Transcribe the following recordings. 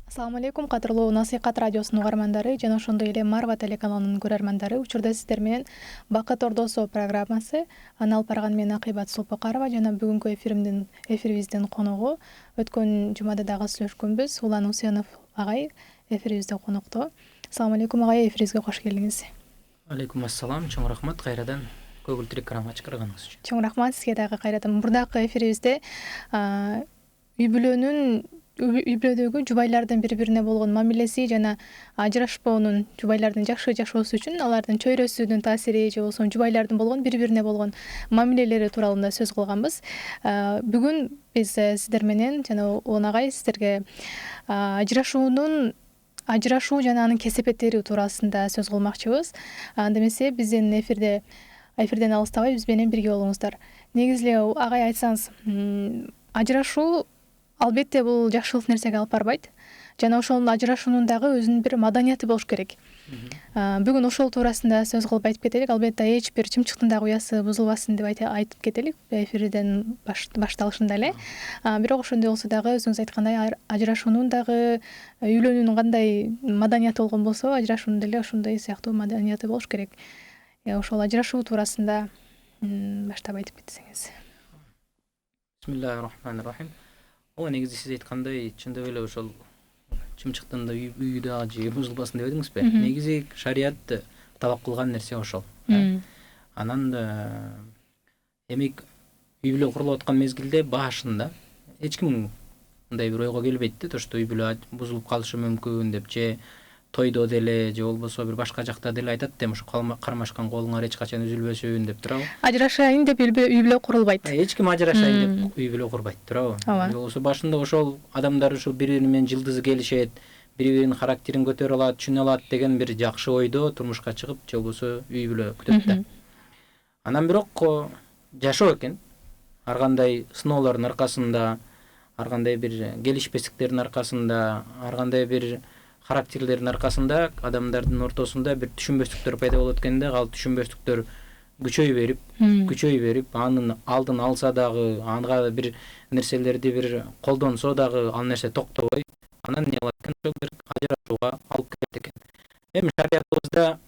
Assalamu алейкум, кадырлуу Насыйкат радиосунун угармандары жана ошондой эле Марва телеканалынын көрөрмандары. Учурда сиздер менен Бакыт Ордосу программасы. Аны алып барган мен Акыйбат Сулпакарова жана бүгүнкү эфирибиздин коногу өткөн жумада дагы сүйлөшкөнбүз. Улан Усенов агай эфирибизде конокто. Assalamu алейкум агай, эфирибизге кош келдиңиз. Алейкум ассалам, чоң рахмат кайрадан көгүл телеканалга чакырганыңыз үчүн. Чоң рахмат сизге дагы кайрадан. Мурдакы эфирибизде үй-бүлөдөгү жубайлардын бири-бирине болгон мамилеси жана ажырашпоонун, жубайлардын жакшы жашоосу үчүн алардын чөйрөсүнүн таасири же болбосо жубайлардын болгон бири-бирине болгон мамилелери тууралуу сөз кылганбыз. Бүгүн биз сиздер менен жана Улан агай сиздерге ажырашуу жана анын кесепеттери туурасында сөз кылмакчыбыз. Анда эмесе биздин эфирден алыстабай биз менен бирге болуңуздар. Негизи эле агай айтсаңыз, ажырашуу албетте бул жакшылык нерсеге алып барбайт. Жана ошол ажырашуунун дагы өзүнүн бир маданияты болуш керек. Бүгүн ошол туурасында сөз кылып айтып кетелик. Албетте эч бир чымчыктын дагы уясы бузулбасын деп айтып кетелик эфирден башталышында эле. Бирок ошондой болсо дагы өзүңүз айткандай ажырашуунун дагы үйлөнүүнүн кандай маданияты болгон болсо, ажырашуунун деле ошондой сыяктуу маданияты болуш керек. Ошол ажырашуу туурасында баштап айтып кетсеңиз. Бисмиллахир-рахманир-рахим. Негизи сиз айткандай чындап эле ошол чымчыктын да үйү да же бузулбасын деп эдиңизби? Негизи шарият талап кылган нерсе ошол. Анан демек үй бүлө курулуп аткан мезгилде башында эч ким мындай бир ойго келбейт да, то что үй бүлө бузулуп калышы мүмкүн деп, же тойдо деле же болбосо бир башка жакта деле айтат да, ошо кармашкан колуңар эч качан үзүлбөсүн деп турабы. Ажырашайын деп үй бүлө курулбайт. Эч ким ажырашайын деп үй бүлө курбайт турабы. Болбосо башында ошол адамдар ушул бири-бири менен жылдызы келишет, бири-биринин характерин көтөрө алат, түшүнө алат деген бир жакшы ойдо турмушка чыгып, же болбосо үй бүлө күтөт да. Анан бирок жашоо экен. Ар кандай сыноолордун аркасында, ар кандай бир келишпестиктердин аркасында, ар кандай бир характерлердин аркасында адамдардын ортосунда бир түшүнбөстүктөр пайда болот экен да. Ал түшүнбөстүктөр күчөй берип, анын алдын алса дагы, анга бир нерселерди бир колдонсо дагы ал нерсе токтобой, анан эмне кылат экен, ошол бир ажырашууга алып келет экен. Эми шариятыбызда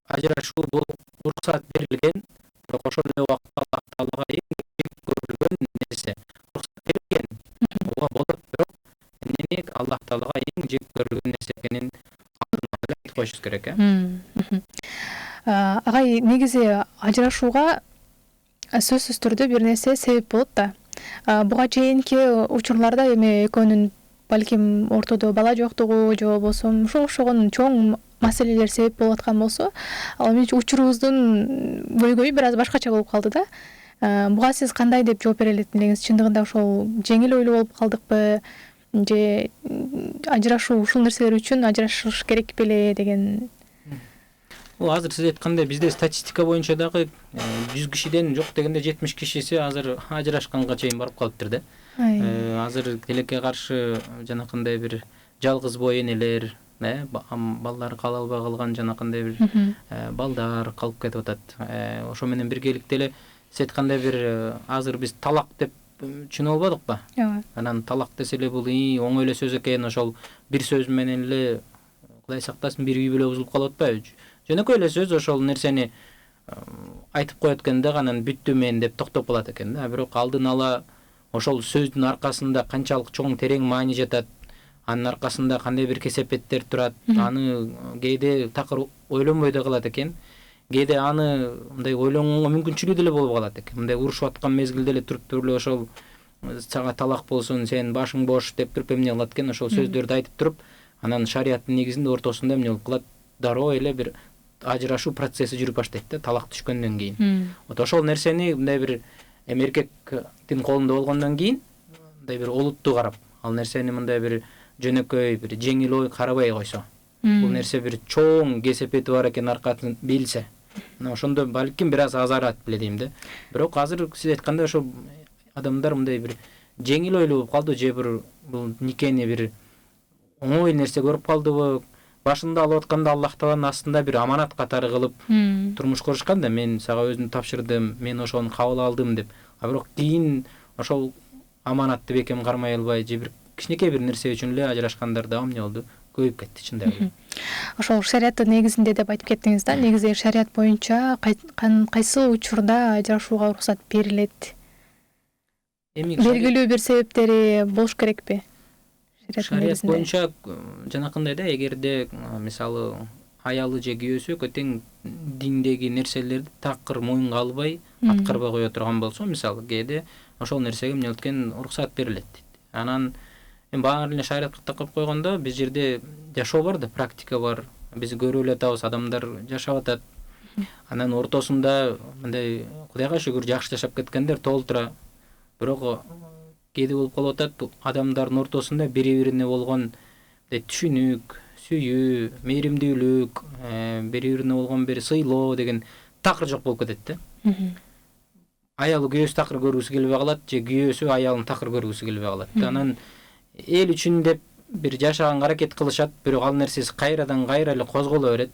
ажырашуу бул уруксат берилген, бирок ошол эле убакытта Аллах Таалага эң көрүлгөн нерсе. Уруксат берилген, ооба болот, бирок демек Аллах Таалага эң жек көрүлгөн нерсе экенин айтып коюшубуз керек. Агай, негизи ажырашууга сөзсүз түрдө бир нерсе себеп болот да. Буга чейинки учурларда эми экөөнүн балким ортодо бала жоктугу же болбосо ошогон чоң маселелер себеп болуп аткан болсо, ал эми учурубуздун көйгөйү бир аз башкача болуп калды да. Буга сиз кандай деп жооп бере элек? Чындыгында ошол жеңил ойлуу болуп калдыкпы? Же ажырашуу ушул нерселер үчүн ажырашыш керек беле деген? Азыр сиз айткандай бизде статистика боюнча дагы 100 кишиден жок дегенде 70 кишиси азыр ажырашканга чейин барып калыптыр да. Азыр тилекке каршы жанакындай бир жалгыз бой энелер, балдары кала албай калган жанакындай бир балдар калып кетип атат. Ошо менен биргеликте эле сиз айткандай бир азыр биз талак деп түшүнө албадыкпы? Анан талак десе эле бул оңой эле сөз экен, ошол бир сөз менен эле Кудай сактасын бир үй бүлө бузулуп калып атпайбы? Жөнөкөй эле сөз ошол нерсени айтып коет экен да, анан бүттү мен деп токтоп калат экен да. Бирок алдын ала ошол сөздүн аркасында канчалык чоң терең маани жатат, анын аркасында кандай бир кесепеттер турат, аны кээде такыр ойлонбой да калат экен. Кээде аны мындай ойлонгонго мүмкүнчүлүгү деле болуп калат экен. Мындай урушуп аткан мезгилде эле туруп эле ошол сага талак болсун, сен башың бош деп туруп эмне кылат экен, ошол сөздөрдү айтып туруп, анан шарияттын негизинде ортосунда эмне болуп калат, дароо эле бир ажырашуу процесси жүрүп баштайт да, талак түшкөндөн кийин. Ошол нерсени мындай бир эркектин колунда болгондон кийин мындай бир олуттуу карап, ал нерсени мындай бир жөнөкөй бир жеңил ой карабай койсо, бул нерсе бир чоң кесепети бар экен аркасын билсе, ошондо балким бир аз азарат беле дейм да. Бирок азыр сиз айткандай ошо адамдар мындай бир жеңил ойлуу болуп калды, же бир бул никени бир оңой нерсе көрүп калдыбы, башында алып атканда Аллах Тааланын астында бир аманат катары кылып турмуш курушкан да, мен сага өзүмдү тапшырдым, мен ошону кабыл алдым деп. Бирок кийин ошол аманатты бекем кармай албай, же бир кичинекей бир нерсе үчүн эле ажырашкандар дагы эмне болду, көбөйүп кетти чындап эле. Ошол шариаттын негизинде деп айтып кеттиңиз да. Негизи шарият боюнча кайсы учурда ажырашууга уруксат берилет? Белгилүү бир себептери болуш керекпи? Шарият боюнча жанакындай да, эгерде мисалы аялы же күйөөсү көтең диндеги нерселерди такыр моюнга албай аткарбай кое турган болсо, мисалы кээде ошол нерсеге эмне болот экен, уруксат берилет дейт. Анан баары эле шариатка такып койгондо биз жерде жашоо бар да, практика бар. Биз көрүп эле атабыз, адамдар жашап атат. Анан ортосунда мындай Кудайга шүгүр жакшы жашап кеткендер толтура. Бирок кээде болуп калып атат, адамдардын ортосунда бири-бирине болгон түшүнүк, сүйүү, мээримдүүлүк, бири-бирине болгон бир сыйлоо деген такыр жок болуп кетет да. Аялы күйөөсү такыр көргүсү келбей калат, же күйөөсү аялын такыр көргүсү келбей калат. Анан эл үчүн деп бир жашаганга аракет кылышат, бирок ал нерсеси кайрадан кайра эле козголо берет.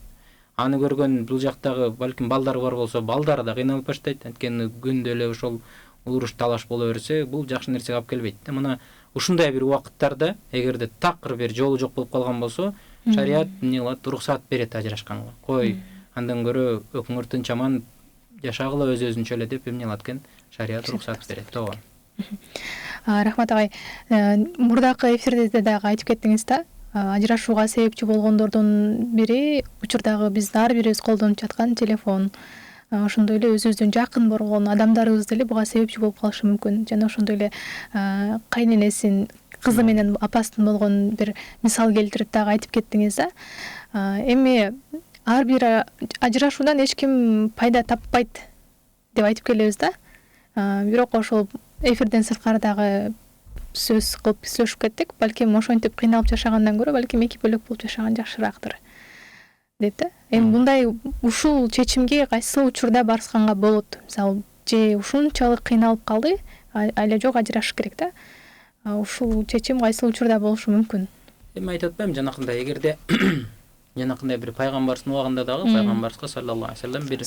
Аны көргөн бул жактагы балким балдар бар болсо, балдар да кыйналып баштайт. Анткени күндө эле ошол уруш талаш боло берсе, бул жакшы нерсеге алып келбейт. Мына ушундай бир убакыттарда эгерде такыр бир жолу жок болуп калган болсо, шарият эмне кылат, уруксат берет ажырашканга. Кой, андан көрө өкүңөр тынчаман жашагыла өз-өзүнчө эле деп эмне кылат экен, шарият уруксат берет. Тооба. Рахмат агай. Мурдакы эфирде дагы айтып кеттиңиз да, ажырашууга себепчи болгондордун бири учурдагы биздин ар бирибиз колдонуп жаткан телефон. Ошондой эле өзүбүздүн жакын болгон адамдарыбыз деле буга себепчи болуп калышы мүмкүн. Жана ошондой эле кайненесин, кызы менен апасынын болгон бир мисал келтирип дагы айтып кеттиңиз да. Эми ар бир ажырашуудан эч ким пайда таппайт деп айтып келебиз да. Бирок ошол эфирден сырткары дагы сөз кылып сүйлөшүп кеттик. Балким ошентип кыйналып жашагандан көрө балким эки бөлөк болуп жашаган жакшыраактыр деп да. Эми мындай ушул чечимге кайсы учурда барышканга болот? Мисалы, же ушунчалык кыйналып калды, айла жок ажырашыш керек да. Ушул чечим кайсы учурда болушу мүмкүн? Эми айтып атпаймынбы, жанакындай эгерде жанакындай бир пайгамбарыбыздын убагында дагы пайгамбарыбызга саллаллаху алейхи вассалам бир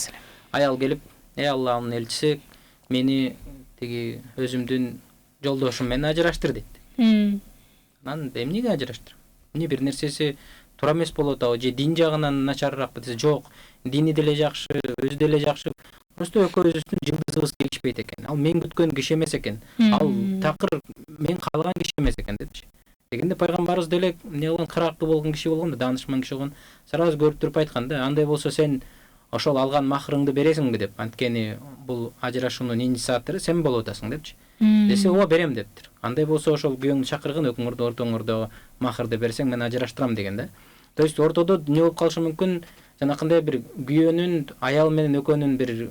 аял келип, Аллахтын элчиси, мени тиги өзүмдүн жолдошум менен ажыраштыр дейт. Анан эмнеге ажыраштыр? Эмне бир нерсеси туура эмес болуп атабы, же дин жагынан начарыраакпы десе, жок, дини деле жакшы, өзү деле жакшы. Просто экөөбүздүн жылдызыбыз келишпейт экен. Ал мен күткөн киши эмес экен. Ал такыр мен каалаган киши эмес экен депчи. Дегенде пайгамбарыбыз деле эмне кылган, кыракы болгон киши болгон да, даанышман киши болгон. Сразу көрүп туруп айткан да, андай болсо сен ошол алган махрыңды бересиңби деп. Анткени бул ажырашуунун инициатору сен болуп атасың депчи. Десе, ооба берем дептир. Андай болсо ошол күйөөңдү чакыргын, өкүңөрдүн ортоңордо махырды берсең мен ажыраштырам дегенде. То есть ортодо эмне болуп калышы мүмкүн, жанакындай бир күйөөнүн аял менен экөөнүн бир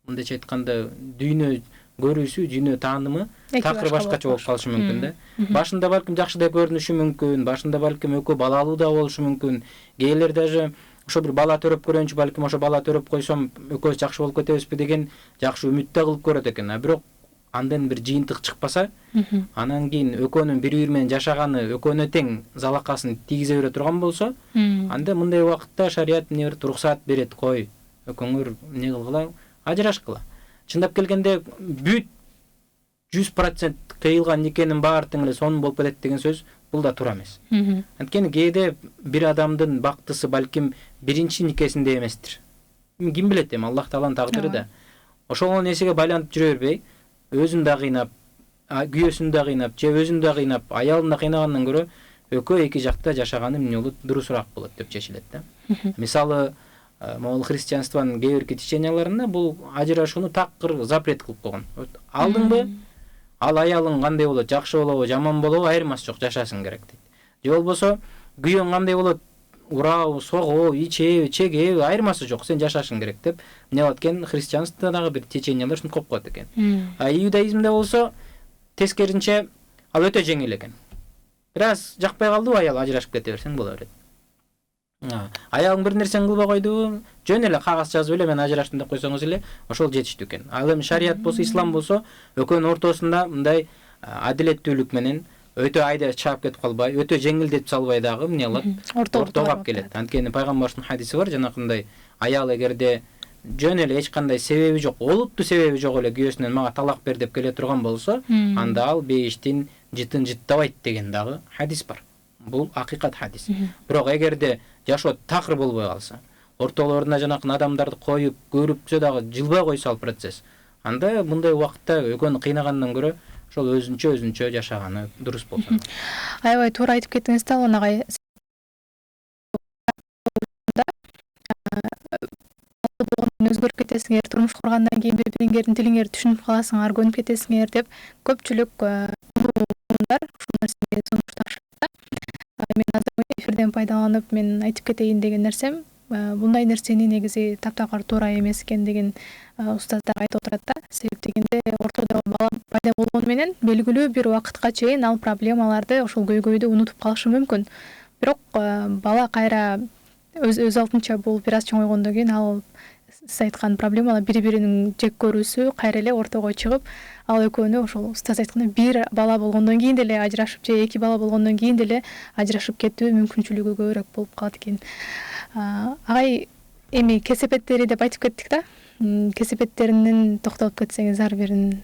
мындайча айтканда дүйнө көрүүсү, дүйнө таанымы такыр башкача болуп калышы мүмкүн да. Башында балким жакшы да көрүнүшү мүмкүн, башында балким экөө балалуу да болушу мүмкүн. Кээделер даже ошо бир бала төрөп көрөйүнчү, балким ошо бала төрөп койсом экөөбүз жакшы болуп кетебизби деген жакшы үмүт да кылып көрөт экен. Бирок андан бир жыйынтык чыкпаса, анан кийин экөөнүн бири-бири менен жашаганы экөөнө тең залакасын тийгизе бере турган болсо, анда мындай убакытта шарият эмне берет, уруксат берет. Кой, экөөңөр эмне кылгыла, ажырашкыла. Чындап келгенде бүт 100% кыйылган никенин баары тең эле сонун болуп кетет деген сөз бул да туура эмес. Анткени кээде бир адамдын бактысы балким биринчи никесинде эместир. Ким билет, эми Аллах Тааланын тагдыры да. Ошол нерсеге байланып жүрө бербей, өзүн да кыйнап, күйөөсүн да кыйнап, же өзүн да кыйнап, аялын да кыйнагандан көрө экөө эки жакта жашаганы эмне болот, дурусураак болот деп чечилет да. Мисалы, могул христианствонун кээ бир теченияларында бул ажырашууну такыр запрет кылып койгон. Алдыңбы, ал аялың кандай болот, жакшы болобу, жаман болобу, айырмасы жок, жашашың керек дейт. Же болбосо күйөөң кандай болот, урабы, согобу, ичеби, чегеби, айырмасы жок, сен жашашың керек деп эмне болот экен, христианствода дагы бир течениялар ушинтип коюп коет экен. Иудаизмде болсо тескеринче ал өтө жеңил экен. Бир аз жакпай калдыбы, аял ажырашып кете берсең боло берет. Аялың бир нерсени кылбай койдубу, жөн эле кагаз жазып эле мен ажыраштым деп койсоңуз эле ошол жетиштүү экен. Ал эми шарият болсо, ислам болсо, экөөнүн ортосунда мындай адилеттүүлүк менен өтө айда чаап кетип калбай, өтө жеңилдетип салбай дагы эмне кылат, ортого алып келет. Анткени пайгамбардын хадиси бар, жанакындай аял эгерде жөн эле эч кандай себеби жок, олуттуу себеби жок эле күйөөсүнөн мага талак бер деп келе турган болсо, анда ал бейиштин жытын жыттабайт деген дагы хадис бар. Бул акыйкат хадис. Бирок эгерде жашоо такыр болбой калса, ортолоруна жанакы адамдарды коюп көрүпсө дагы жылбай койсо ал процесс, анда мындай убакытта экөөнү кыйнагандан көрө ошол өзүнчө жашаганы дурус болсо. Аябай туура айтып кеттиңиз да, Алан агай. Өзгөрүп кетесиңер, турмуш кургандан кийин бири-бириңердин тилиңерди түшүнүп каласыңар, көнүп кетесиңер деп көпчүлүк ушул нерсеге сунушташат. Мен азыр эфирден пайдаланып мен айтып кетейин деген нерсем, мындай нерсени негизи таптакыр туура эмес экендигин устаздар айтып отурат да. Себеп дегенде ортодо бала пайда болгону менен белгилүү бир убакытка чейин ал проблемаларды, ошол көйгөйдү унутуп калышы мүмкүн. Бирок бала кайра өз алдынча бул бир аз чоңойгондон кийин ал сиз айткан проблемалар бири-биринин жек көрүүсү кайра эле ортого чыгып, ал экөөнү ошол устаз айткандай бир бала болгондон кийин деле ажырашып же эки бала болгондон кийин деле ажырашып кетүү мүмкүнчүлүгү көбүрөөк болуп калат экен. Агай эми кесепеттери деп айтып кеттик да. Кесепеттеринен токтолуп кетсеңиз ар биринин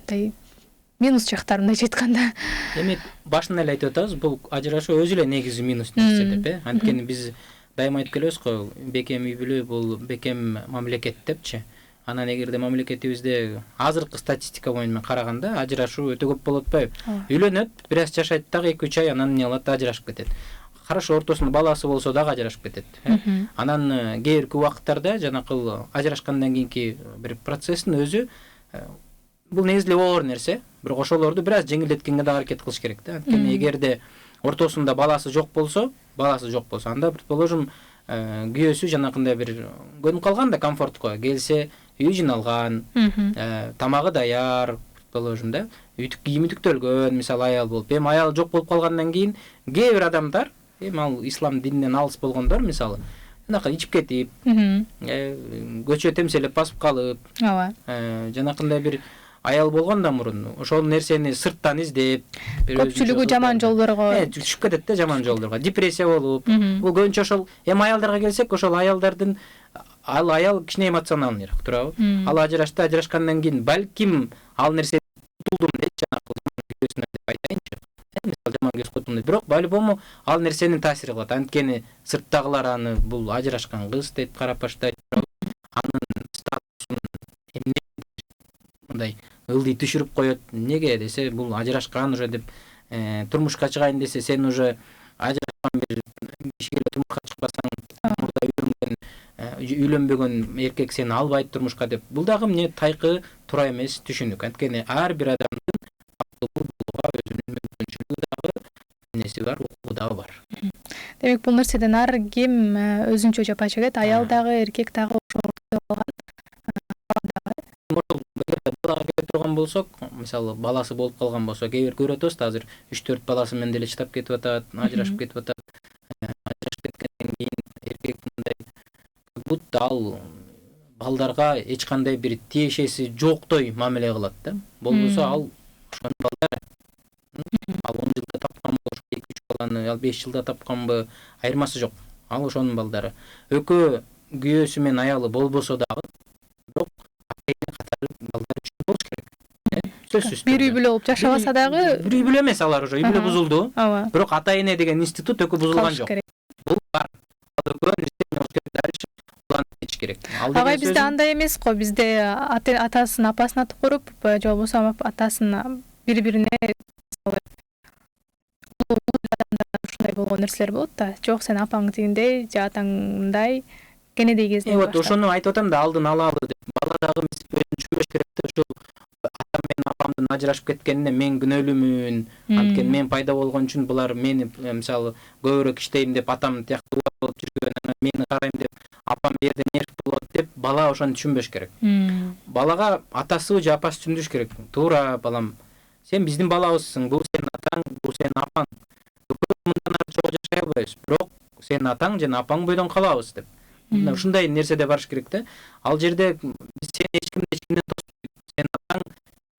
минус жактарын айтып айтканда. Эми башынан эле айтып атабыз, бул ажырашуу өзү эле негизи минус нерсе деп, Анткени биз дайыма айтып келебиз го, бекем үй бүлө бул бекем мамлекет депчи. Анан эгерде мамлекетибизде азыркы статистика боюнча караганда ажырашуу өтө көп болуп атпайбы? Үйлөнөт, бир аз жашайт дагы 2-3 ай, анан эмне кылат, ажырашып кетет. Хорошо, ортосунда баласы болсо дагы ажырашып кетет. Анан кээ бирки убакыттарда жанакыл ажырашкандан кийинки бир процесстин өзү бул негизи оор нерсе, бирок ошолорду бир аз жеңилдеткенге дагы аракет кылыш керек да. Анткени эгерде ортосунда баласы жок болсо, анда предположим күйөөсү жанакындай бир көнүп калган да, комфортко келсе, үй жиналган, тамагы даяр, предположим да, кийими түктөлгөн, мисалы аял болуп, эми аял жок болуп калгандан кийин кээ бир адамдар, эми ал ислам дининен алыс болгондор, мисалы мынакы ичип кетип, көчө темселеп басып калып, жанакындай бир аял болгондон мурун ошол нерсени сырттан издеп, көпчүлүгү жаман жолдорго түшүп кетет да, жаман жолдорго, депрессия болуп, бул көбүнчө ошол эми аялдарга келсек, ошол аялдардын ал аял кичине эмоционалныйраак, туурабы? Ал ажырашкандан кийин балким ал нерсе кутулдум дейт, жанагы күйөөсүнөн деп айтайынчы. Мисалы жаман көз кутулдум дейт, бирок балбому ал нерсенин таасири кылат. Анткени сырттагылар аны бул ажырашкан кыз деп карап баштайт, анын статусун эмне мындай ылдый түшүрүп коет. Неге десе, бул ажырашкан уже деп, турмушка чыгайын десе, сен уже ажырашкан бир кишиге турмушка чыкпасаң, мурда үйлөнбөгөн эркек сени албайт турмушка деп. Бул дагы эмне тайкы туура эмес түшүнүк. Анткени ар бир адамдын өзүнүн мүмкүнчүлүгү дагы, неси бар, укугу дагы бар. Демек бул нерседен ар ким өзүнчө жапа чегет, аял дагы, эркек дагы ошол балага келе турган болсок, мисалы баласы болуп калган болсо, кээ бир көрүп атабыз да, азыр 3-4 баласы менен деле чыдап кетип атат, ажырашып кетип атат. Ажырашып кеткенден кийин эркек мындай будто ал балдарга эч кандай бир тиешеси жоктой мамиле кылат да. Болбосо ал ошонун балдары. Ал 10 жылда тапканбы, 2-3 баланы, ал 5 жылда тапканбы, айырмасы жок. Ал ошонун балдары. Экөө күйөөсү менен аялы болбосо дагы, бирок катары балдар үчүн болуш керек. Сөзсүз. Бир үй бүлө болуп жашабаса дагы, бир үй бүлө эмес, алар уже үй бүлө бузулду. Бирок ата эне деген институт экөө бузулган жок. Бул бар. Агай бизде андай эмес го, бизде атасын апасын аты куруп, же болбосо атасын бири-бирине ушундай болгон нерселер болот да. Жок, сен апаң тигиндей, же атаң мындай, кенедей кезинен баштап. Ошону айтып атам да, алдын алалы деп. Бала дагы өзүн түшүнбөш керек да, ушул атам менен апамдын ажырашып кеткенине мен күнөөлүүмүн. Анткени мен пайда болгон үчүн булар мени, мисалы, көбүрөөк иштейм деп атам тияктуу болуп жүргөн, мени карайм деп апам жерде нерв болот деп, бала ошону түшүнбөш керек. Балага атасы же апасы түшүндүрүш керек. Туура балам, сен биздин балабызсың, бул сенин атаң, бул сенин апаң. Мындан ары чогуу жашай албайбыз, бирок сенин атаң жана апаң бойдон калабыз деп. Ушундай нерседе барыш керек да. Ал жерде биз сени эч кимден тоспойт. Сенин атаң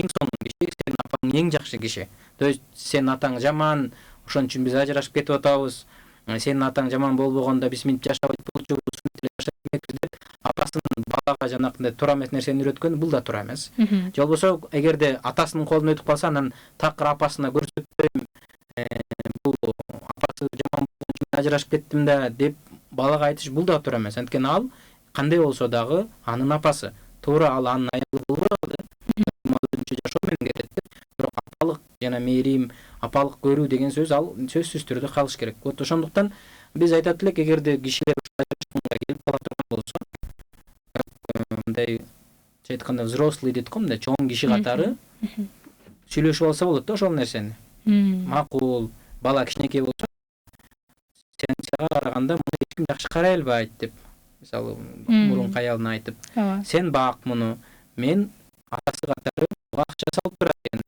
эң сонун киши, сенин апаң эң жакшы киши. То есть сенин атаң жаман, ошон үчүн биз ажырашып кетип атабыз. Сенин атаң жаман болбогондо биз мынтип жашабайт болчубуз, деп апасын балага жанакындай туура эмес нерсени үйрөткөн, бул да туура эмес. Же болбосо эгерде атасынын колунан өтүп калса, анан такыр апасына көрсөтпөйм, апасы жаман болгон үчүн мен ажырашып кеттим да деп балага айтыш бул да туура эмес. Анткени ал кандай болсо дагы анын апасы. Туура ал анын аялы болбой калды. Өзүнчө жашоо менен келет. Бирок апалык жана мээрим, апалык көрүү деген сөз ал сөзсүз түрдө калыш керек. Вот ошондуктан биз айтат элек, эгерде кишилер ажырашканга келип кала турган болсо, мындай айтканда взрослый дейт го, мындай чоң киши катары сүйлөшүп алса болот да ошол нерсени. Макул, бала кичинекей болсо, сага караганда муну эч ким жакшы карай албайт деп, мисалы, мурунку аялына айтып, сен бак муну, мен атасы катары буга акча салып турайын,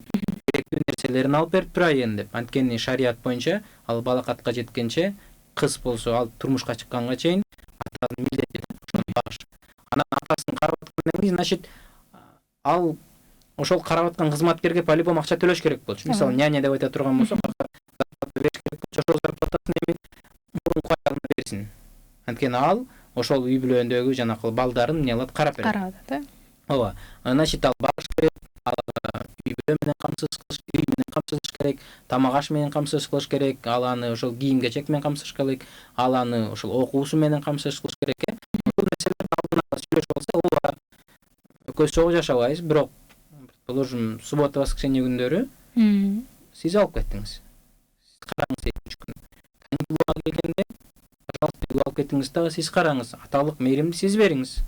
керектүү нерселерин алып берип турайын деп. Анткени шарият боюнча ал балакатка жеткенче, кыз болсо ал турмушка чыкканга чейин атанын милдети ошону багыш. Анан атасын карап аткандан кийин, значит, ал ошол карап аткан кызматкерге по-любому акча төлөш керек болчу. Мисалы, няня деп айта турган болсо, зарплата бериш керек болчу, ошол зарплатасын эми мурунку аялына берсин. Анткени ал ошол үй бүлөндөгү жанакы балдарын эмне кылат, карап берет. Карап атат, Ооба. Значит, ал багыш керек, үй бүлө менен камсыз кылыш, үй менен камсыз кылыш керек, тамак аш менен камсыз кылыш керек, ал аны ошол кийим кечек менен камсыз кылыш керек, ал аны ошол окуусу менен камсыз кылыш керек. Бул нерселерди алдына сүйлөшүп алса, ооба, экөөбүз чогуу жашабайбыз, бирок предположим, суббота, воскресенье күндөрү сиз алып кеттиңиз. Сиз караңыз 2 күн. Каникулга келгенде, пожалуйста, үйгө алып кетиңиз дагы сиз караңыз. Аталык мээримди сиз бериңиз.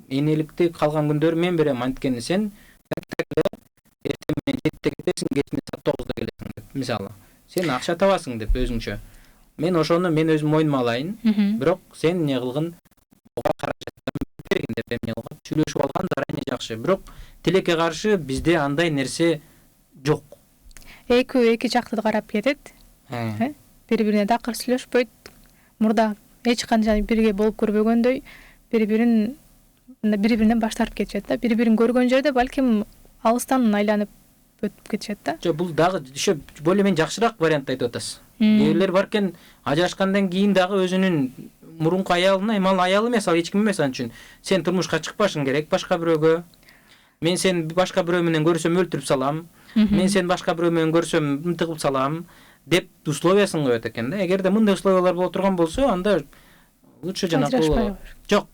Энеликти калган күндөрү мен берем, анткени сен эртең менен 7-те кетесиң, кечинде 9-да келесиң деп. Мисалы, сен акча табасың деп өзүңчө. Мен ошону мен өзүм мойнума алайын, бирок сен эмне кылгын, буга каражаттарын бергин деп эмне кылган, сүйлөшүп алган зарайне жакшы. Бирок тилекке каршы бизде андай нерсе жок. Экөө эки жакты карап кетет. Бири-бирине дакыр сүйлөшпөйт. Мурда эч кандай бирге болуп көрбөгөндөй бири-биринен баш тартып кетишет да. Бири-бирин көргөн жерде балким алыстан айланып өтүп кетишет да. Жок, бул дагы ошо более мен жакшыраак вариант айтып атасыз. Кээ бирлер бар экен, ажырашкандан кийин дагы өзүнүн мурунку аялына, ал аял эмес, ал эч ким эмес, анын үчүн сен турмушка чыкпашың керек башка бирөөгө. Мен сен башка бирөө менен көрсөм өлтүрүп салам. Мен сен башка бирөө менен көрсөм мынтыгып салам деп условиясын коет экен да. Эгерде мындай условиялар боло турган болсо, анда лучше жанакы жок.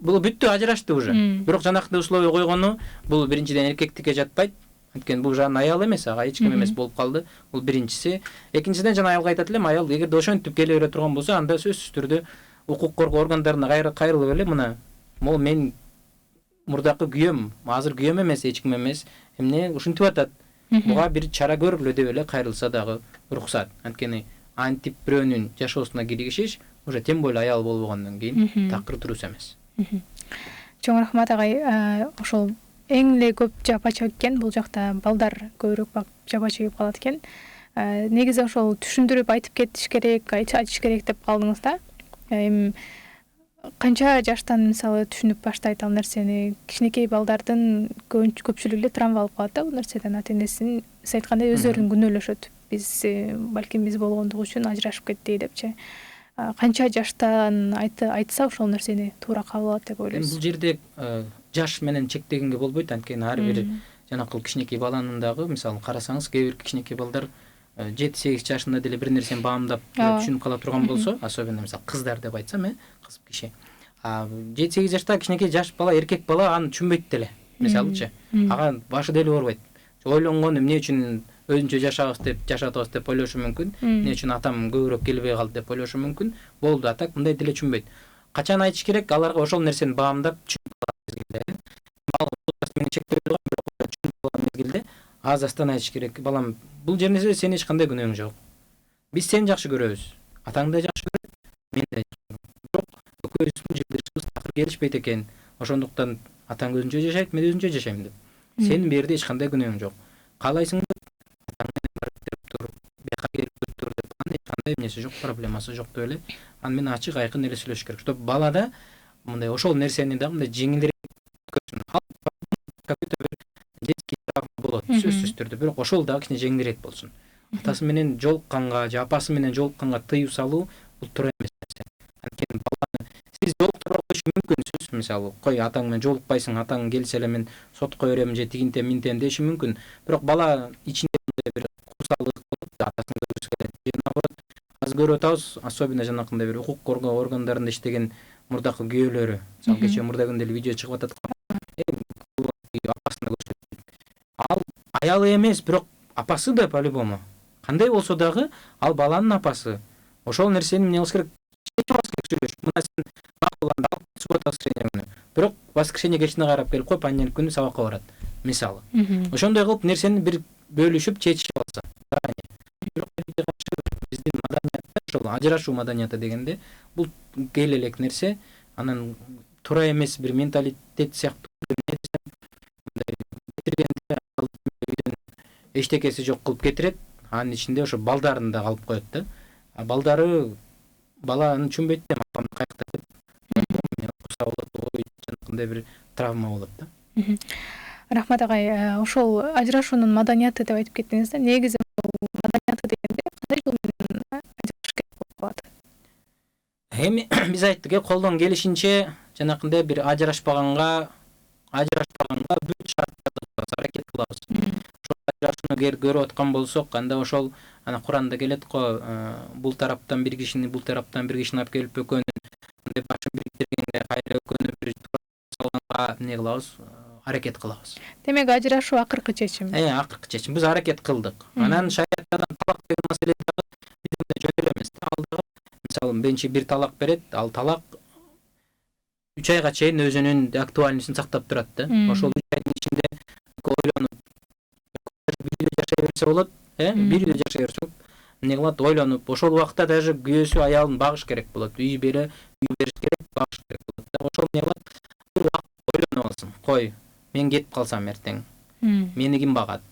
Бул бүттү, ажырашты уже. Бирок жанакындай условия койгону бул биринчиден эркектикке жатпайт. Анткени бул жанын аял эмес, ага эч ким эмес болуп калды. Бул биринчиси. Экинчиден жана аялга айтат элем, аял эгерде ошентип келе бере турган болсо, анда сөзсүз түрдө укук коргоо органдарына кайрылып эле, мына, могу мен мурдакы күйөөм, азыр күйөөм эмес, эч ким эмес, эмне ушинтип атат. Буга бир чара көргүлө деп эле кайрылса дагы уруксат. Анткени антип бирөөнүн жашоосуна киргишиш уже тем более аял болбогондон кийин такыр дурус эмес. Чоң рахмат агай. Ошол эң эле көп жапа чеккен бул жакта балдар көбүрөөк жапа чегип калат экен. Негизи ошол түшүндүрүп айтып кетиш керек, айтыш керек деп калдыңыз да. Канча жаштан мисалы түшүнүп баштайт ал нерсени? Кичинекей балдардын көпчүлүгү эле травма алып калат да бул нерседен. Ата-энесин сиз айткандай өздөрүн күнөөлөшөт. Балким биз болгондугу үчүн ажырашып кетти депчи. Канча жаштан айтса ошол нерсени туура кабыл алат деп ойлойсуз? Бул жерде жаш менен чектегенге болбойт, анткени ар бир жанакы кичинекей баланын дагы, мисалы карасаңыз, кээ бир кичинекей балдар 7-8 жашында деле бир нерсени баамдап түшүнүп кала турган болсо, особенно мисалы кыздар деп айтсам, кыз киши. 7-8 жашта кичинекей жаш бала, эркек бала аны түшүнбөйт деле. Мисалычы, ага башы деле оорубайт. Ойлонгон эмне үчүн өзүнчө жашатабыз деп ойлошу мүмкүн. Эмне үчүн атам көбүрөөк келбей калды деп ойлошу мүмкүн. Болду, атак мындай деле түшүнбөйт. Качан айтыш керек, аларга ошол нерсени баамдап түшүнүп алган мезгилде. Менин чектелген бирок түшүнүп алган мезгилде аз астан айтыш керек. Балам, бул жерде сенин эч кандай күнөөң жок. Биз сени жакшы көрөбүз. Атаң да жакшы көрөт, мен да жакшы көрөм. Бирок экөөбүздүн жолдошубуз такыр келишпейт экен. Ошондуктан атаң өзүнчө жашайт, мен өзүнчө жашайм деп. Сенин бул жерде эч кандай күнөөң жок. Каалайсың атаң менен барып тур, бияка келип тур деп. Анда эч кандай эмнеси жок, проблемасы жок деп эле. Аны менен ачык айкын эле сүйлөшүш керек. Чтоб балада мындай ошол нерсени да мындай жеңилирээк өткөрсүн. Какой-то бир детский травма болот, сөзсүз түрдө. Бирок ошол дагы кичине жеңилирээк болсун. Атасы менен жолукканга же апасы менен жолукканга тыюу салуу бул туура эмес нерсе. Анткени баланы сиз жолуктура коюш мүмкүн, сөз мисалы, кой атаң менен жолукпайсың, атаң келсе эле мен сотко берем же тигинтем минтем деши мүмкүн. Бирок бала ичинде мындай бир курсалдык болуп, атасын көргүсү келет. Же наоборот, азыр көрүп атабыз, особенно жанакындай бир укук коргоо органдарында иштеген мурдакы күйөөлөрү. Мисалы кечээ мурда күндө эле видео чыгып атат го. Апасына көрсөтүп. Ал аялы эмес, бирок апасы да по-любому. Кандай болсо дагы ал баланын апасы. Ошол нерсени эмне кылыш керек? Сүйлөшүп, мына сен макуланды алып суббота воскресенье. Бирок воскресенье кечине карап келип коюп, понедельник күнү сабакка барат. Мисалы. Ошондой кылып нерсени бир бөлүшүп чечишип алса. Бирок биздин маданиятта, ошол ажырашуу маданияты дегенде бул кел элек нерсе, анан туура эмес бир менталитет сыяктуу эчтекеси жок кылып кетирет. Анын ичинде ошо балдарын да калып коет да. А балдары баланы түшүнбөйт да, апам каякта деп. Куса болот, ой, жанакындай бир травма болот да. Рахмат агай, ошол ажырашуунун маданияты деп айтып кеттиңиз да. Негизи маданияты дегенде кандай жол менен ажырашыш керек болуп калат? Эми биз айттык, колдон келишинче жанакындай бир ажырашпаганга бүт шарттарды аракет кылабыз. Ошол ажырашууну көрүп аткан болсок, анда ошол ана Куранда келет го, бул тараптан бир кишини алып келип экөөнүн башын бириктиргенге кайра экөөнү бир салганга эмне кылабыз? Аракет кылабыз. Демек ажырашуу акыркы чечим. Акыркы чечим. Биз аракет кылдык. Анан шариаттан талак деген маселе дагы бизде жөн эле эмес. Ал дагы мисалы биринчи бир талак берет, ал талак 3 айга чейин өзүнүн актуальныйсын сактап турат да. Ошол 3 айдын ичинде ойлонуп бир үйдө жашай берсе болот, бир үйдө жашай берсе болот. Эмне кылат? Ойлонуп, ошол убакта даже күйөөсү аялын багыш керек болот. Үй бериш керек, багыш керек болот. Ошол эмне кылат? Бир убакыт ойлонуп алсын. Кой, мен кетип калсам эртең, мени ким багат?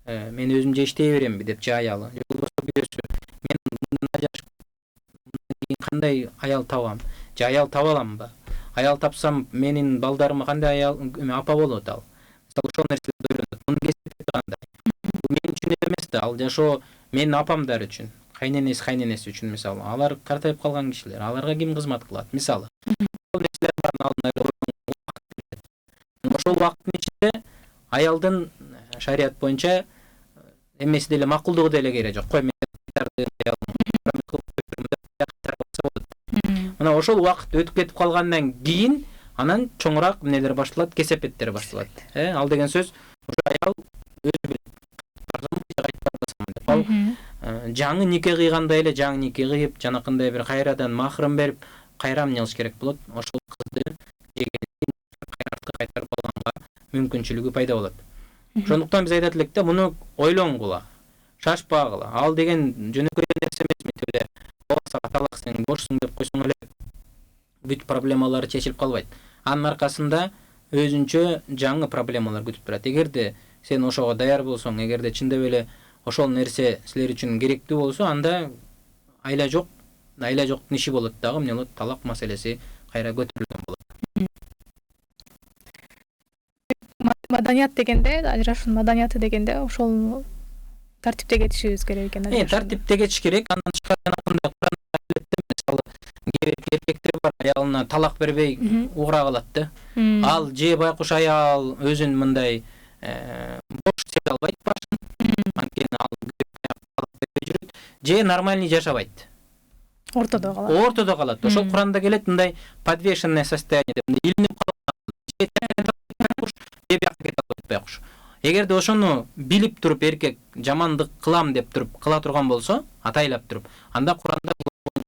Мен өзүм же иштей беремби деп же аялы. Же болбосо күйөөсү, мен мындай жашап кандай аял табам? Же аял таба аламбы? Аял тапсам менин балдарыма кандай аял апа болот ал? Мисалы ошол нерселерди ойлонот. Муну кесип кандай? Бул мен үчүн эмес да, ал жашоо менин апамдар үчүн, кайненеси үчүн мисалы. Алар картайып калган кишилер, аларга ким кызмат кылат? Мисалы. Ошол нерселер барын алдын ошол убакыттын ичинде аялдын шарият боюнча эмеси деле макулдугу деле керек жок. Кой, мен мына ошол убакыт өтүп кетип калгандан кийин анан чоңураак эмнелер башталат, кесепеттер башталат. Ал деген сөз ошо аял өзү билет. Ал жаңы нике кыйгандай эле жаңы нике кыйып, жанакындай бир кайрадан махрым берип, кайра эмне кылыш керек болот? Ошол кызды кайтарып алганга мүмкүнчүлүгү пайда болот. Ошондуктан биз айтат элек да, муну ойлонгула, шашпагыла. Ал деген жөнөкөй нерсе эмес. Мынтип эле сага талак сен бошсуң деп койсоң эле бүт проблемалары чечилип калбайт. Анын аркасында өзүнчө жаңы проблемалар күтүп турат. Эгерде сен ошого даяр болсоң, эгерде чындап эле ошол нерсе силер үчүн керектүү болсо, анда айла жоктун иши болот дагы, эмне болот? Талак маселеси кайра көтөрүлгөн болот. Маданият дегенде, ажырашуунун маданияты дегенде ошол тартипте кетишибиз керек экен. Тартипте кетиш керек. Андан тышкары жанакындай мисалы эркектер бар, аялына талак бербей угура калат да. Ал же байкуш аял өзүн мындай бош сезе албайт башын, анткени ал талак бербей жүрөт, же нормальный жашабайт. Ортодо калат. Ошол Куранда келет мындай подвешенное состояние деп, илинип калган. Эгерде ошону билип туруп эркек жамандык кылам деп туруп кыла турган болсо, атайлап туруп, анда Куранда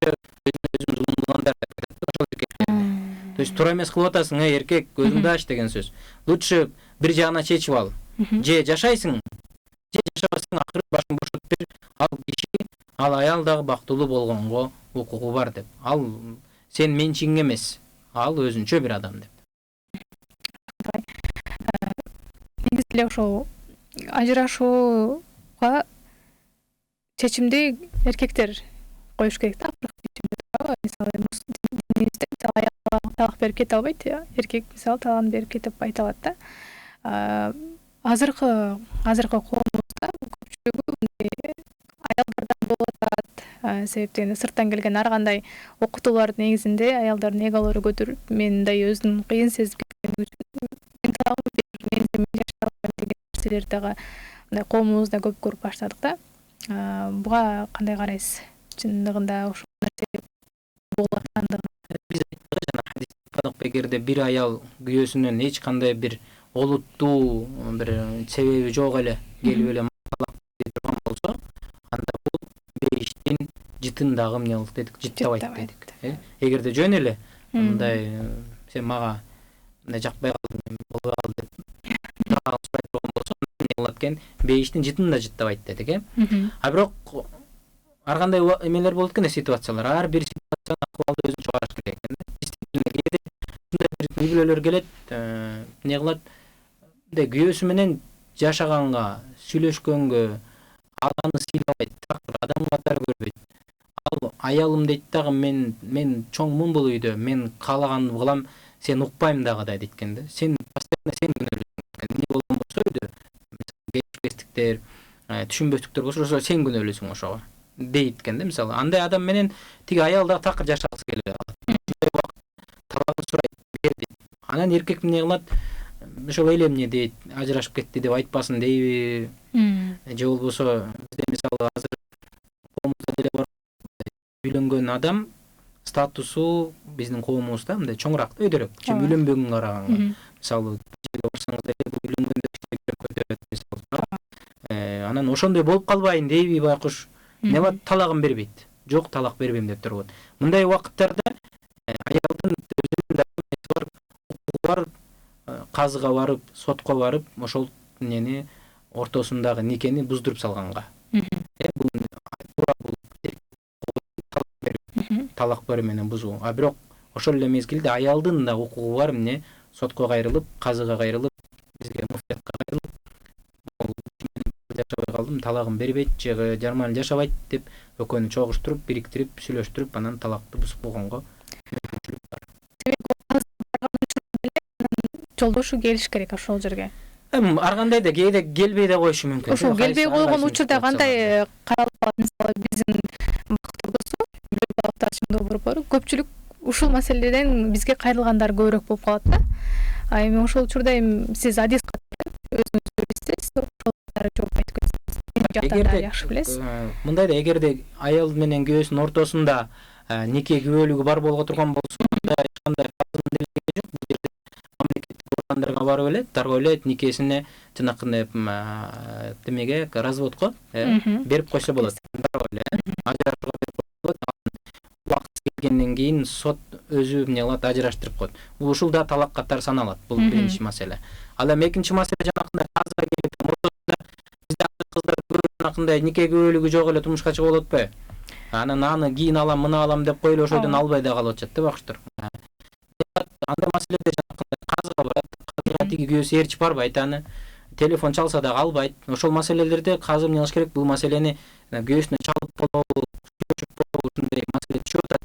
өзүн зулумдагандар деп айтат. То есть туура эмес кылып атасың, эркек, өзүңдү ач деген сөз. Лучше бир жагына чечип ал. Же жашайсың, же жашабасың, акыры башың бошотуп бер. Ал киши, ал аял дагы бактылуу болгонго укугу бар деп. Ал сен менчигиң эмес, ал өзүнчө бир адам деп. Негизи эле ошол ажырашууга чечимди эркектер коюш керек да. Мисалы аялга талак берип кете албайт, эркек мисалы талааны берип кетип айта алат да. Азыркы коомубузда көпчүлүгү мындай аялдардан болуп атат. Себептен сырттан келген ар кандай окутуулардын негизинде аялдардын эголору көтөрүлүп, мен мындай өзүн кыйын сезип кеткен нерселерди дагы мындай коомубузда көп көрүп баштадык да. Буга кандай карайсыз? чындыгында ушул нерсе болуп аткандыгын. Биз айттык жана хадис эгерде бир аял күйөөсүнөн эч кандай бир олуттуу бир себеби жок эле келип эле талак бере турган болсо, анда бул бейиштин жытын дагы эмне болот дедик, жыттабайт дедик. Эгерде жөн эле мындай сен мага мындай жакпай калдың, мен болбой калды деп сурай турган болсо, эмне болот экен, бейиштин жытын да жыттабайт дедик. А бирок ар кандай эмелер болот экен, ситуациялар. Ар бир ситуациянын акыбалды өзүнчө караш керек экен. Действительно кээде ушундай бир үй-бүлөлөр келет, эмне кылат, мындай күйөөсү менен жашаганга, сүйлөшкөнгө ал аны сыйлабайт, такыр адам катары көрбөйт. Ал аялым дейт дагы, мен чоңмун бул үйдө, мен каалаганды кылам, сен укпайм дагы да дейт экен да. Сен постоянно сен күнөөлөсүң. Эмне болгон болсо үйдө, келишпестиктер, түшүнбөстүктөр болсо, ошо сен күнөөлөсүң ошого дейт экен да. Мисалы, андай адам менен тиги аял дагы такыр жашагысы келе калат. Талагын сурайт, бер дейт. Анан эркек эмне кылат? Ошол эле эмне дейт, ажырашып кетти деп айтпасын дейби? Же болбосо бизде мисалы азыр коомубузда деле бар, үйлөнгөн адам статусу биздин коомубузда мындай чоңураак, өйдөрөөк, үйлөнбөгөнгө караганга. Мисалы, жерге барсаңыз деле бул үйлөнгөн деп көтөрөт мисалы. Анан ошондой болуп калбайын дейби байкуш? Не бар, талагын бербейт. Жок, талак бербейм деп турат. Мындай убакыттарда аялдын өзүнүн да бар, укугу бар, казыга барып, сотко барып, ошол эмнени ортосундагы никени буздуруп салганга. Бул туура, бул талак берүү менен бузуу. А бирок ошол эле мезгилде аялдын да укугу бар, эмне сотко кайрылып, казыга кайрылып, бизге муфтиятка кайрылып, жашабай калдым, талагын бербейт же жарман жашабайт деп экөөнү чогуштуруп, бириктирип, сүйлөштүрүп, анан талакты бузуп койгонго мүмкүнчүлүк бар. Жолдошу келиш керек ошол жерге. Ар кандай да кээде келбей да коюшу мүмкүн. Ошол келбей койгон учурда кандай каралып калат? Мисалы, биздин борбору көпчүлүк ушул маселеден бизге кайрылгандар көбүрөөк болуп калат да. А эми ошол учурда сиз адис катары өзүңүз билесиз, ошол жооп айтып кетсеңиз. Эгерде жакшы билесиз. Мындай да, эгерде аял менен күйөөсүнүн ортосунда нике күбөлүгү бар болго турган болсо, эч кандай деле жок. Бул жерде мамлекеттик органдарга барып эле, дароо эле никесине жанакындай демеге, разводко берип койсо болот. Дароо эле ажырашууга берип койсо болот. Убакыт келгенден кийин сот өзү эмне кылат, ажыраштырып коет. Ушул да талак катары саналат. Бул биринчи маселе. Ал эми экинчи маселе жанакындай казга келип, ортосунда бизде кыздар жанакындай нике күбөлүгү жок эле турмушка чыгып болот атпайбы? Анан аны кийин алам, мына алам деп коюп эле ошойдон албай да калып атышат да байкуштар. Андай маселеде жанакындай казга барат, казга тиги күйөөсү ээрчип барбайт аны. Телефон чалса дагы албайт. Ошол маселелерде казы эмне кылыш керек? Бул маселени күйөөсүнө чалып болобу, ушундай маселе түшүп атат.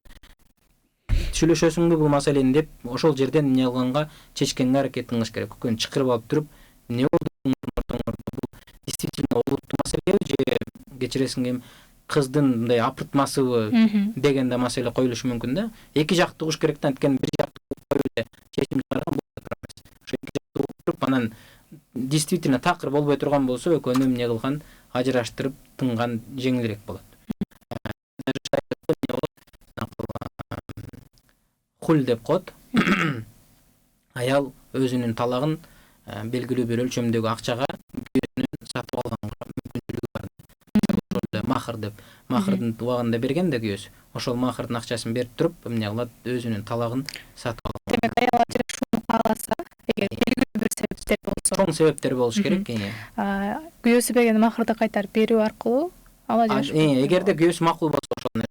Сүйлөшөсүңбү бул маселени деп ошол жерден эмне кылганга чечкенге аракетин кылыш керек. Экөөнү чакырып алып туруп, эмне болду ортоңордо? Бул действительно олуттуу маселеби же кечиресиң, кыздын мындай апыртмасыбы деген да маселе коюлушу мүмкүн да. Эки жакты угуш керек да, анткени бир жакты коюп эле чечим чыгарган болот эмес. Ошо эки жакты угуп, анан действительно такыр болбой турган болсо, экөөнү эмне кылган, ажыраштырып тынган жеңилирээк болот. Хул деп коет. Аял өзүнүн талагын белгилүү бир өлчөмдөгү акчага күйөөсүнөн сатып алганга мүмкүнчүлүгү бар. Ошол махыр деп, махырдын убагында берген да күйөөсү. Ошол махырдын акчасын берип туруп, эмне кылат, өзүнүн талагын сатып алган. Демек, аял ажырашууну кааласа, эгер белгилүү бир себептер болсо, чоң себептер болуш керек. Күйөөсү берген махырды кайтарып берүү аркылуу ал ажырашуу. Эгерде күйөөсү макул болсо, ошол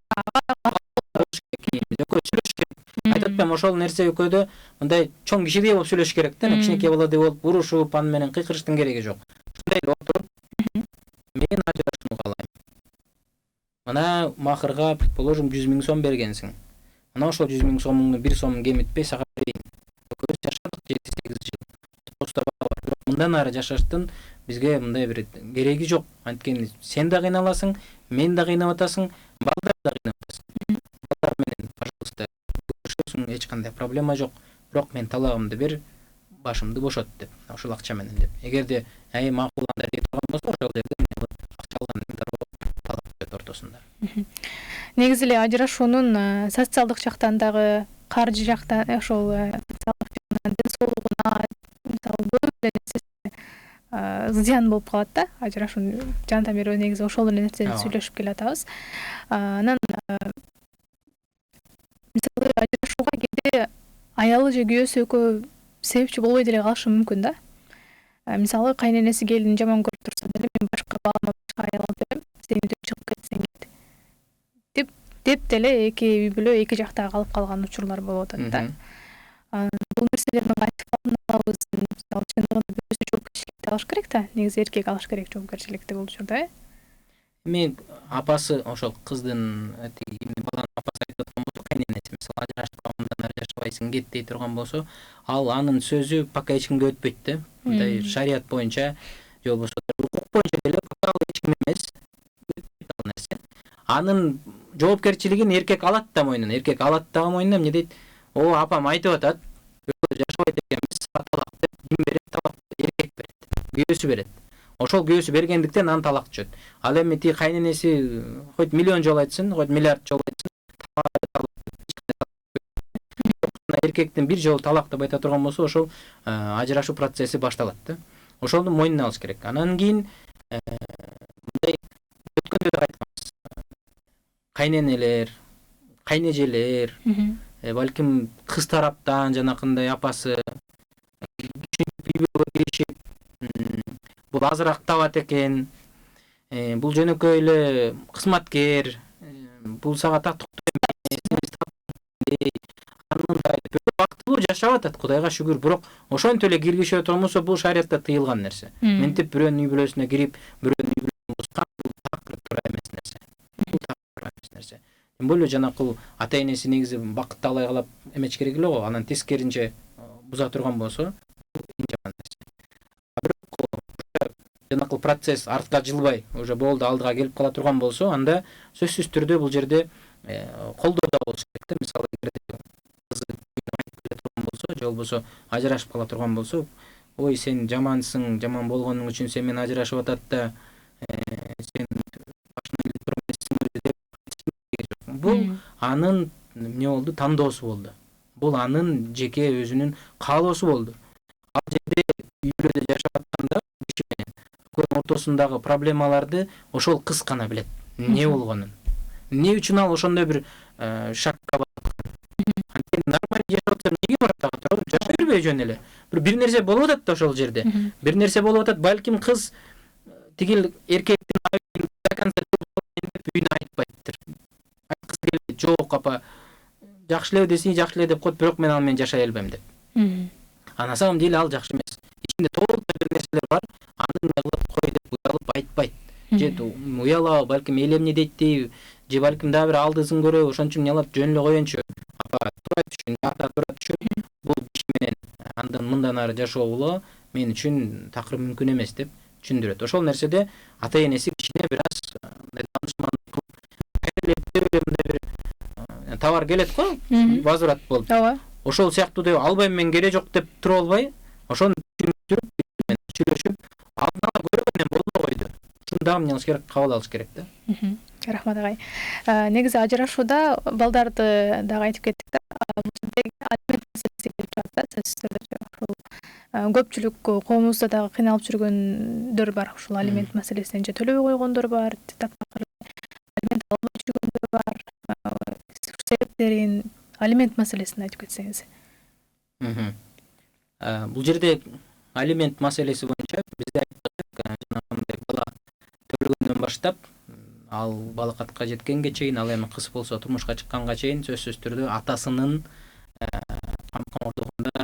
айтып атпайм, ошол нерсе экөөдө мындай чоң кишидей болуп сүйлөшүш керек да, кичинекей баладай болуп урушуп, аны менен кыйкырыштын кереги жок. Ушундай отуруп, мен ажырашууну каалайм. Мына махырга, предположим, 100 000 сом бергенсиң. Мына ошол 100 000 сомуңду бир сомун кемитпей сага берейин. Экөөбүз жашадык 7-8 жыл. Бирок мындан ары жашаштын бизге мындай бир кереги жок. Анткени сен да кыйналасың, мен да кыйнап атасың, балдар да кыйнап атасың. Балдар менен, пожалуйста, эч кандай проблема жок. Бирок мен талагымды бер, башымды бошот деп, ошол акча менен деп. Эгерде макул андай дей турган болсо, ошол жерде акча алгандан дароо талак берет ортосунда. негизи эле ажырашуунун социалдык жактан дагы, каржы жактан, ошол ден соолугуна мисалы көп эле нерсеси зыян болуп калат да. Ажырашуунун жанатан бери негизи ошол эле нерсени сүйлөшүп келатабыз. Анан мисалы ажырашууга кээде аялы же күйөөсү экөө себепчи болбой деле калышы мүмкүн да. Мисалы кайненеси келин жаман көрүп турса деле мен башка балама башка аял алып берем, сен үйдөн чыгып кетсең кет. Деп деле эки үй бүлө эки жакта калып калган учурлар болуп атат да. Бул нерселердин кантип алдын алабыз? Мисалы чындыгында бирөөсү жоопкерчиликти алыш керек да. Негизи эркек алыш керек жоопкерчиликти бул учурда. Эми апасы ошол кыздын тиги баланын апасы айтып аткан болсо, кайненеси мисалы ажырашып калганда жашабайсың кет дей турган болсо, ал анын сөзү пока эч кимге өтпөйт да. Мындай шарият боюнча же болбосо укук боюнча деле пока ал эч ким эмес, өтпөйт ал нерсе. Анын жоопкерчилигин эркек алат да мойнуна. Эркек алат дагы мойнуна эмне дейт? О, апам айтып атат, жашабайт экенбиз, талак деп, ким берет? Талакты эркек берет, күйөөсү берет. Ошол күйөөсү бергендиктен анын талак түшөт. Ал эми тиги кайненеси хоть миллион жолу айтсын, хоть миллиард жолу айтсын, эркектин бир жолу талак деп айта турган болсо, ошол ажырашуу процесси башталат да. Ошону мойнуна алыш керек. Анан кийин мындай өткөндө да айтканбыз. Кайненелер, кайнежелер, балким кыз тараптан жанакындай апасы киришип, бул азыраак табат экен, бул жөнөкөй эле кызматкер, бул сага тактыктуу эмес, бактылуу жашап атат, Кудайга шүгүр. Бирок ошентип эле киргизип отурган болсо, бул шариятта тыйылган нерсе. Мынтип бирөөнүн үй бүлөсүнө кирип, бирөөнүн үй бүлөсүн бузган бул такыр туура эмес нерсе. Бул такыр туура эмес нерсе. Тем более жанакыл ата-энеси негизи бакытты алай калап эмеч керек эле го. Анан тескеринче буза турган болсо, бул эң жаман нерсе. Бирок жанакыл процесс артка жылбай, уже болду алдыга келип кала турган болсо, анда сөзсүз түрдө бул жерде колдоо да болуш керек да. Мисалы же болбосо ажырашып кала турган болсо, ой сен жамансың, жаман болгонуң үчүн сен менен ажырашып атат да, сен башына келип тура эмессиң деп. Бул анын эмне болду? Тандоосу болду. Бул анын жеке өзүнүн каалоосу болду. Ал жерде үй бүлөдө жашап атканда киши менен экөөнүн ортосундагы проблемаларды ошол кыз гана билет. Эмне болгонун. Эмне үчүн ал ошондой бир шакка нормально жашап атса эмнеге барат ага туурабы? Жашай бербей жөн эле. Бир нерсе болуп атат да ошол жерде. Бир нерсе болуп атат. Балким кыз тигил эркектин айыбын до конца үйүнө айтпайттыр. Айткысы келбейт. Жок апа, жакшы эле десең жакшы эле деп коет, бирок мен ал менен жашай албайм деп. А на самом деле ал жакшы эмес. Ичинде толук бир нерселер бар. Аны эмне кылып кой деп уялып айтпайт. Же уялабы, балким эл эмне дейт дейби, же балким дагы бир алдысын көрөбү, ошон үчүн уялап жөн эле коеюнчу. Ата тура түшүн, бул киши менен андан мындан ары жашоолу мен үчүн такыр мүмкүн эмес деп түшүндүрөт. Ошол нерседе ата-энеси кичине бир аз данышмандык кылып, мындай бир товар келет го, возврат болуп. Ооба. Ошол сыяктуу деп албайм мен, кереги жок деп туруп албай, ошону түшүнүп, сүйлөшүп, алдын ала көргөндөн болбой койду. Ушуну дагы эмне кылыш керек? Кабыл алыш керек да. Рахмат агай. Негизи ажырашууда балдарды дагы айтып кеттик да. Алимент маселеси келип жатат да, сөзсүз түрдө. Көпчүлүк коомубузда дагы кыйналып жүргөндөр бар. Ушул алимент маселесин же төлөбөй койгондор бар, алимент албай жүргөндөр бар. Себептерин, алимент маселесин айтып кетсеңиз. Бул жерде алимент маселеси боюнча бизде жанагындай бала төлөгөндөн баштап ал балакатка жеткенге чейин, ал эми кыз болсо турмушка чыкканга чейин сөзсүз түрдө атасынын камкордугунда,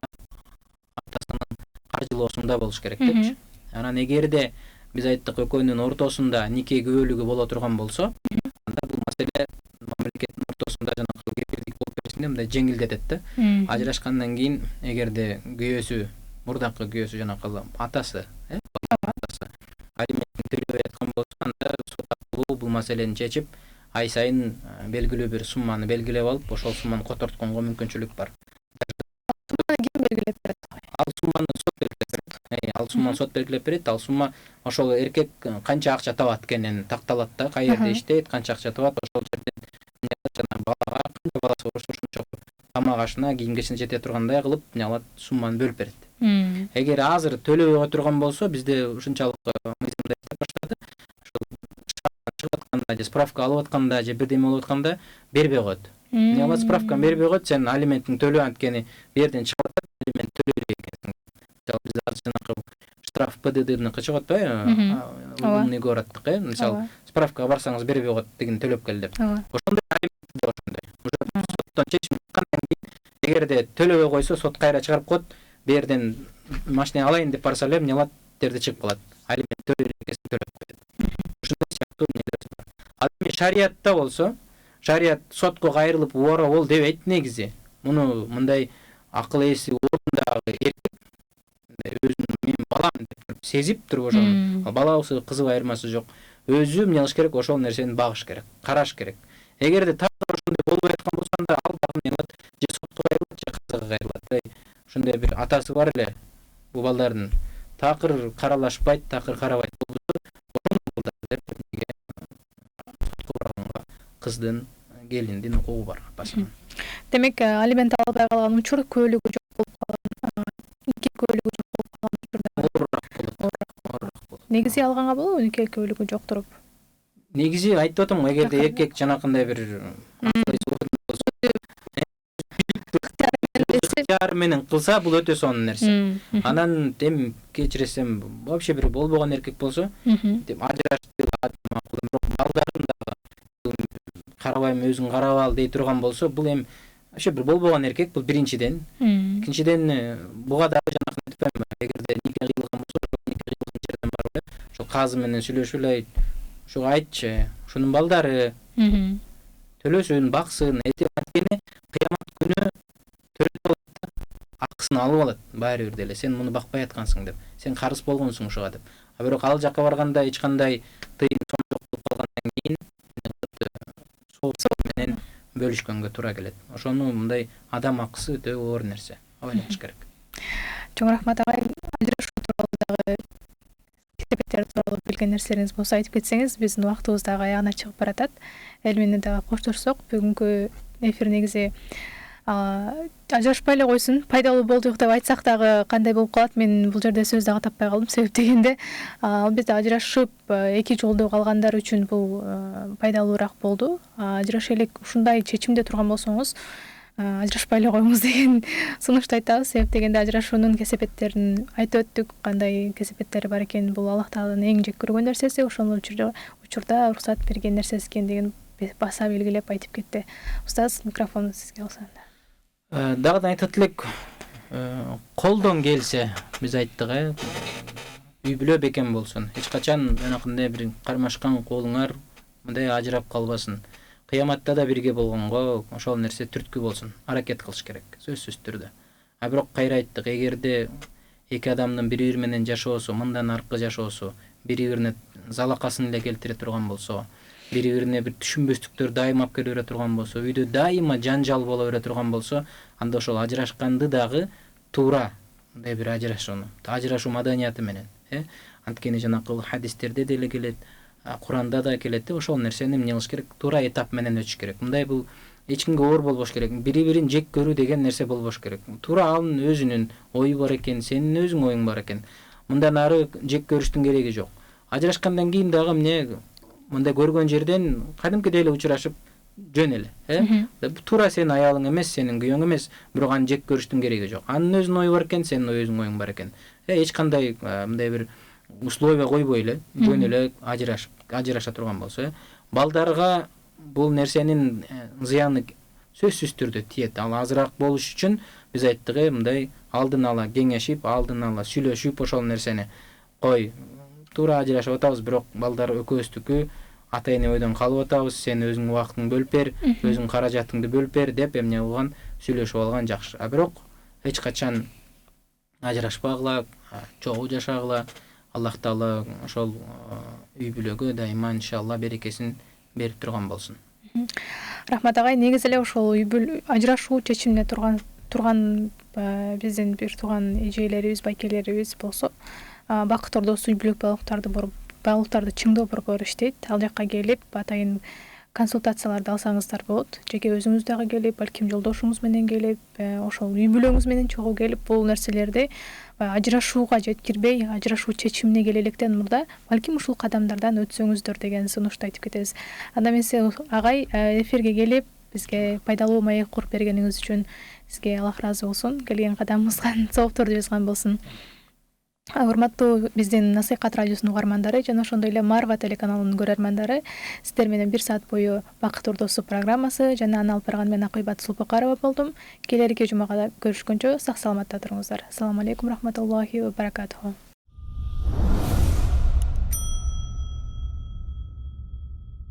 атасынын каржылоосунда болуш керек депчи. Анан эгерде биз айттык экөөнүн ортосунда нике күбөлүгү боло турган болсо, анда бул маселе мамлекеттин ортосунда жанагы кепилдик болуп беришинде мындай жеңилдетет да. Ажырашкандан кийин эгерде күйөөсү, мурдакы күйөөсү жанагы атасы, алиментин төлөбөй аткан болсо, анда сот аркылуу бул маселени чечип, ай сайын белгилүү бир сумманы белгилеп алып, ошол сумманы котортконго мүмкүнчүлүк бар. Ким белгилеп берет? Ал сумманы сот белгилеп берет. Ал сумманы сот белгилеп берет. Ал сумма ошол эркек канча акча табат экенин такталат да, каерде иштейт, канча акча табат, ошол жерден тамак ашына кийим кечине жете тургандай кылып эмне кылат, сумманы бөлүп берет. Эгер азыр төлөбөй турган болсо, бизде ушунчалык мыйзамда иштеп баштады. Чыгып атканда же справка алып атканда же бирдеме болуп атканда бербей коет. Эмне кылат, справканы бербей коет, сен алиментин төлөө, анткени бу жерден чыгып атат, алимент төлөй экенсиң. Мисалы бизде азыр жанакы штраф ПДДныкы чыгат да, умный городтук, мисалы справкага барсаңыз бербей коет деген төлөп кел деп. Ошондой алимент да ошондой. Уже соттон чечим чыккандан кийин, эгерде төлөбөй койсо, сот кайра чыгарып коет. Бу жерден машина алайын деп барса эле эмне кылат, жерде чыгып калат. Алимент төлөй экенсиң төлөп коет. Ушундай сыяктуу эмнелер бар. Ал эми шариятта болсо, шарият сотко кайрылып убара бол дебейт негизи. Муну мындай акыл эси ордундагы эркек өзүн мен балам деп сезип туруп ошону, балабысы кызы айырмасы жок. Өзү эмне кылыш керек, ошол нерсени багыш керек, караш керек. Эгерде так ошондой болбой аткан болсо, анда ал дагы эмне кылат, же сотко кайрылат, же казага кайрылат. Ошондой бир атасы бар эле бу балдардын. Такыр каралашпайт, такыр карабайт болбосо, ошондой балдар деп сотко барганга кыздын, келиндин укугу бар басынан. Демек, алимент албай калган учур көөлүгү жок болуп калган, нике көөлүгү жок болуп калган учурда негизи алганга болобу, нике көөлүгү жок туруп? Негизи айтып атам, эгерде эркек жанакындай бир ыктыяр менен кылса, бул өтө сонун нерсе. Анан эми кечирсем, вообще бир болбогон эркек болсо, деп ажырашты, балдарын дагы карабайм, өзүң карап ал дей турган болсо, бул эми вообще бир болбогон эркек, бул биринчиден. Экинчиден, буга дагы жанакы айтпайм, эгерде нике кыйылган болсо, нике кыйылган жерден барып эле, ошол казы менен сүйлөшүп эле, ушуга айтчы, ушунун балдары төлөсүн, баксын, анткени кыямат күнү акысын алып алат, баары бир деле. Сен муну бакпай аткансың деп. Сен карыз болгонсуң ушуга деп. А бирок ал жакка барганда эч кандай тыйым соң жок болуп калгандан кийин сол менен бөлүшкөнгө туура келет. Ошону мындай адам акысы өтө оор нерсе. Ойлонуш керек. Чоң рахмат агай. Ажырашуу тууралуу дагы кесепеттер тууралуу билген нерселериңиз болсо айтып кетсеңиз, биздин убактыбыз дагы аягына чыгып баратат. Эл менен дагы коштошсок, бүгүнкү эфир негизи ажырашпай эле койсун, пайдалуу болдук деп айтсак дагы кандай болуп калат, мен бул жерде сөз дагы таппай калдым. Себеп дегенде, албетте ажырашып эки жолдуу калгандар үчүн бул пайдалуураак болду. Ажыраша элек ушундай чечимде турган болсоңуз, ажырашпай эле коюңуз деген сунушту айтабыз. Себеп дегенде ажырашуунун кесепеттерин айтып өттүк, кандай кесепеттери бар экен. Бул Аллах Тааланын эң жек көргөн нерсеси, ошол учурда уруксат берген нерсеси экен деген баса белгилеп айтып кетти. Устаз, микрофонду сизге алсам. Дагы да айтат элек, колдон келсе, биз айттык, үй бүлө бекем болсун. Эч качан жанакындай бир кармашкан колуңар мындай ажырап калбасын. Кыяматта да бирге болгонго ошол нерсе түрткү болсун. Аракет кылыш керек, сөзсүз түрдө. А бирок кайра айттык, эгерде эки адамдын бири-бири менен жашоосу, мындан аркы жашоосу, бири-бирине залакасын эле келтире турган болсо, бири-бирине бир түшүнбөстүктөр дайыма алып келе бере турган болсо, үйдө дайыма жанжал боло бере турган болсо, анда ошол ажырашканды дагы туура мындай бир ажырашуу маданияты менен, анткени жанакы хадистерде деле келет, Куранда да келет, ошол нерсени эмне кылыш керек, туура этап менен өтүш керек. Мындай бул эч кимге оор болбош керек. Бири-бирин жек көрүү деген нерсе болбош керек. Туура анын өзүнүн ою бар экен, сенин өзүң оюң бар экен. Мындан ары жек көрүштүн кереги жок. Ажырашкандан кийин дагы эмне мындай көргөн жерден кадимкидей эле учурашып жөн эле, туура сенин аялың эмес, сенин күйөөң эмес, бирок аны жек көрүштүн кереги жок. Анын өзүнүн ою бар экен, сенин өзүңүн оюң бар экен. Эч кандай мындай бир условия койбой эле, жөн эле ажыраша турган болсо, балдарга бул нерсенин зыяны сөзсүз түрдө тиет. Ал азыраак болуш үчүн биз айттык, мындай алдын ала кеңешип, алдын ала сүйлөшүп ошол нерсени кой, туура ажырашып атабыз, бирок балдар экөөбүздүкү ата эне ойдон калып атабыз, сен өзүң убактыңды бөлүп бер, өзүң каражатыңды бөлүп бер деп эмне кылган, сүйлөшүп алган жакшы. А бирок эч качан ажырашпагыла, чогуу жашагыла. Аллах Таала ошол үй бүлөгө дайыма иншалла берекесин берип турган болсун. Рахмат агай, негизи эле ошол үй бүлө ажырашуу чечимине турган биздин бир тууган эжелерибиз, байкелерибиз болсо, бакыт ордосу үй бүлөк байлыктарды чыңдоо борбору иштейт. Ал жакка келип, атайын консультацияларды алсаңыздар болот. Жеке өзүңүз дагы келип, балким жолдошуңуз менен келип, ошол үй бүлөңүз менен чогуу келип бул нерселерди ажырашууга жеткирбей, ажырашуу чечимине келе электен мурда балким ушул кадамдардан өтсөңүздөр деген сунушту айтып кетебиз. Анда эмесе агай эфирге келип бизге пайдалуу маек куруп бергениңиз үчүн сизге Аллах ыраазы болсун. Келген кадамыңызга сооптор жазган болсун. Урматтуу биздин Насыйкат радиосунун угармандары жана ошондой эле Марва телеканалынын көрөрмандары, сиздер менен 1 саат бою Бакыт Урдосу программасы жана аны алып барган мен Акыйбат Сулпукарова болдум. Келерки жумага көрүшкөнчө сак саламатта туруңуздар. Ассаламу алейкум рахматуллахи ва баракатуху.